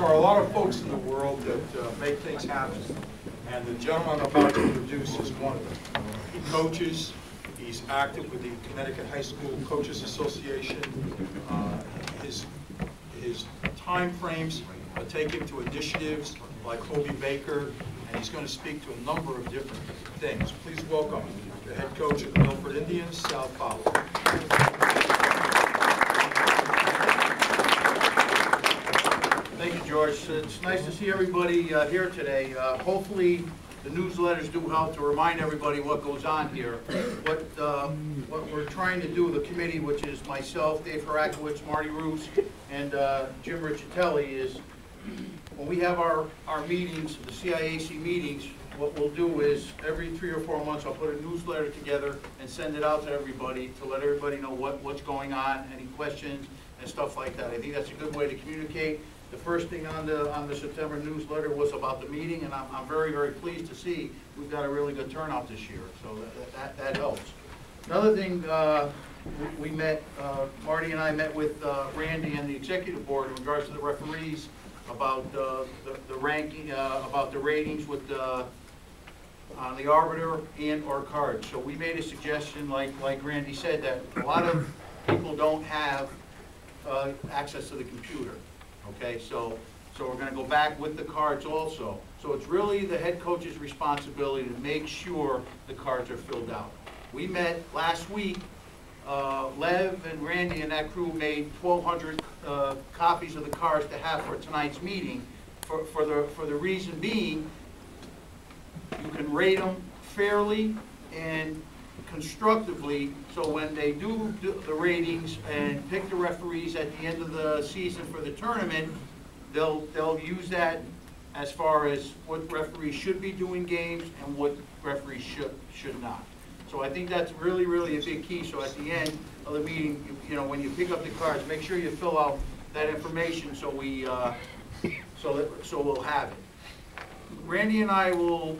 There are a lot of folks in the world that make things happen, and the gentleman I'm about to introduce is one of them. He coaches, he's active with the Connecticut High School Coaches Association. His time frames take him to initiatives like Hobie Baker, and he's going to speak to a number of different things. Please welcome the head coach of the Milford Indians, Sal Powell. Thank you, George. It's nice to see everybody here today. Hopefully, the newsletters do help to remind everybody what goes on here. What we're trying to do, the committee, which is myself, Dave Harakowicz, Marty Roos, and Jim Riccitelli, is when we have our meetings, the CIAC meetings, what we'll do is every 3 or 4 months I'll put a newsletter together and send it out to everybody to let everybody know what's going on, any questions, and stuff like that. I think that's a good way to communicate. The first thing on the September newsletter was about the meeting, and I'm very, very pleased to see we've got a really good turnout this year, so that helps. Another thing, we met, Marty and I met with Randy and the executive board in regards to the referees about the ranking, about the ratings with on the arbiter and or cards. So we made a suggestion, like Randy said, that a lot of people don't have access to the computer. Okay, so we're going to go back with the cards also. So it's really the head coach's responsibility to make sure the cards are filled out. We met last week. Lev and Randy and that crew made 1,200 copies of the cards to have for tonight's meeting. For the reason being, you can rate them fairly and constructively, so when they do the ratings and pick the referees at the end of the season for the tournament, they'll use that as far as what referees should be doing games and what referees should not. So I think that's really, really a big key. So at the end of the meeting, you know, when you pick up the cards, make sure you fill out that information so we'll have it. Randy and I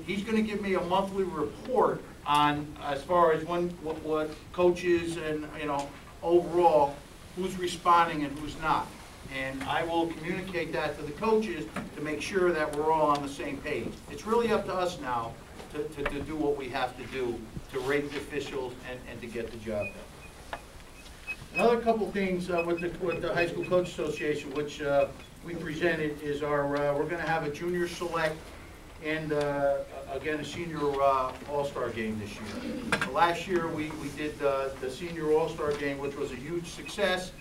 he's going to give me a monthly report on as far as what coaches and, you know, overall who's responding and who's not. And I will communicate that to the coaches to make sure that we're all on the same page. It's really up to us now to do what we have to do to rate the officials and to get the job done. Another couple things with the High School Coach Association, which we presented, is we're going to have a junior select and again a senior all-star game this year. Last year we did the senior all-star game, which was a huge success.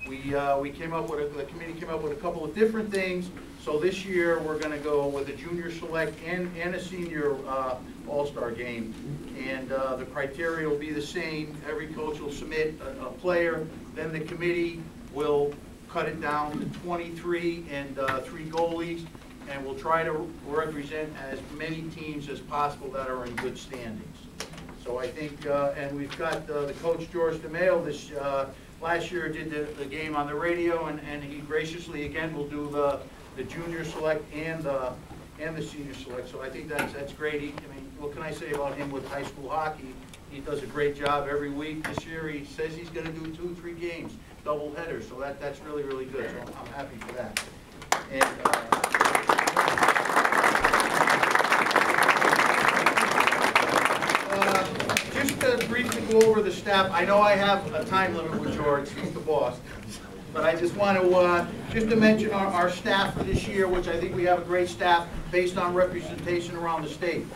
We came up with the committee came up with a couple of different things. So this year we're going to go with a junior select and a senior all-star game, and the criteria will be the same. Every coach will submit a player, then the committee will cut it down to 23 and 3 goalies. And we'll try to represent as many teams as possible that are in good standings. So I think, and we've got the coach George DeMayo this last year did the game on the radio, and he graciously again will do the junior select and the senior select. So I think that's great. I mean, what can I say about him with high school hockey? He does a great job every week. This year he says he's going to do 2 or 3 games, double headers. So that's really, really good. So I'm happy for that. And just to briefly go over the staff, I know I have a time limit with George, he's the boss, but I just want to just to mention our staff for this year, which I think we have a great staff based on representation around the state.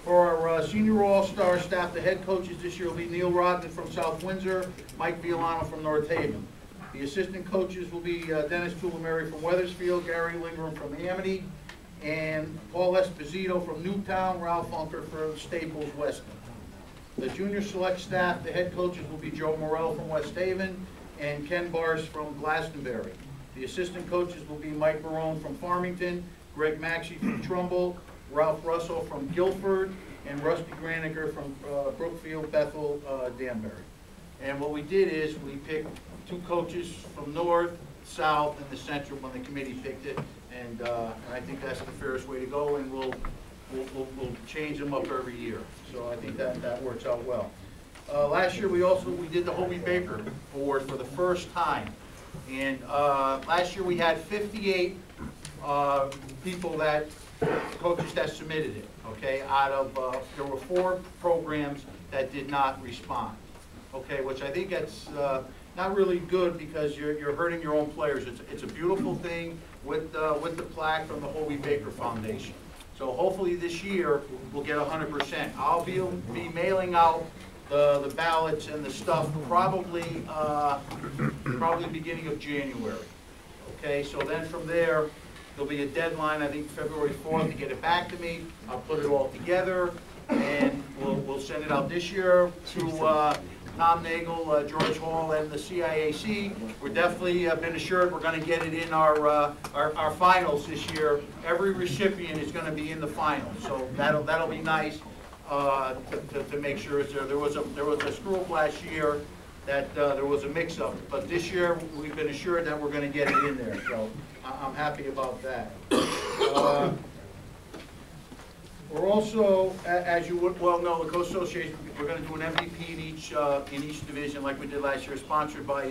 For our senior all-star staff, the head coaches this year will be Neil Rodman from South Windsor, Mike Violano from North Haven. The assistant coaches will be Dennis Tulameri from Weathersfield, Gary Lingram from Amity, and Paul Esposito from Newtown, Ralph Unker from Staples, Weston. The junior select staff, the head coaches will be Joe Morell from West Haven and Ken Bars from Glastonbury. The assistant coaches will be Mike Barone from Farmington, Greg Maxey from Trumbull, Ralph Russell from Guilford, and Rusty Graniger from Brookfield, Bethel, Danbury. And what we did is we picked 2 coaches from North, South, and the Central when the committee picked it, and I think that's the fairest way to go, and we'll change them up every year. So I think that works out well. Last year we did the Hobie Baker Award for the first time, and last year we had 58 people that, coaches that submitted it, okay? Out of, there were 4 programs that did not respond, okay? Which I think that's not really good because you're hurting your own players. It's a beautiful thing with the plaque from the Hobie Baker Foundation. So hopefully this year we'll get 100%. I'll be mailing out the ballots and the stuff probably beginning of January. Okay, so then from there, there'll be a deadline, I think February 4th, to get it back to me. I'll put it all together, and we'll send it out this year to Tom Nagel, George Hall, and the CIAC. We're definitely been assured we're going to get it in our finals this year. Every recipient is going to be in the finals, so that'll be nice to make sure it's there. There was a screw-up last year that there was a mix-up, but this year we've been assured that we're going to get it in there, so I'm happy about that. We're also, as you would well know, the Coast Association, we're going to do an MVP in each division like we did last year, sponsored by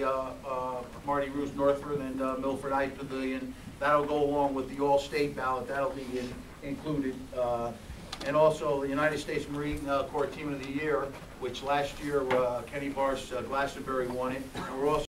Marty Roos, Northford, and Milford Ice Pavilion. That'll go along with the All-State ballot. That'll be included. And also the United States Marine Corps Team of the Year, which last year Kenny Barsh Glastonbury won it. And we're also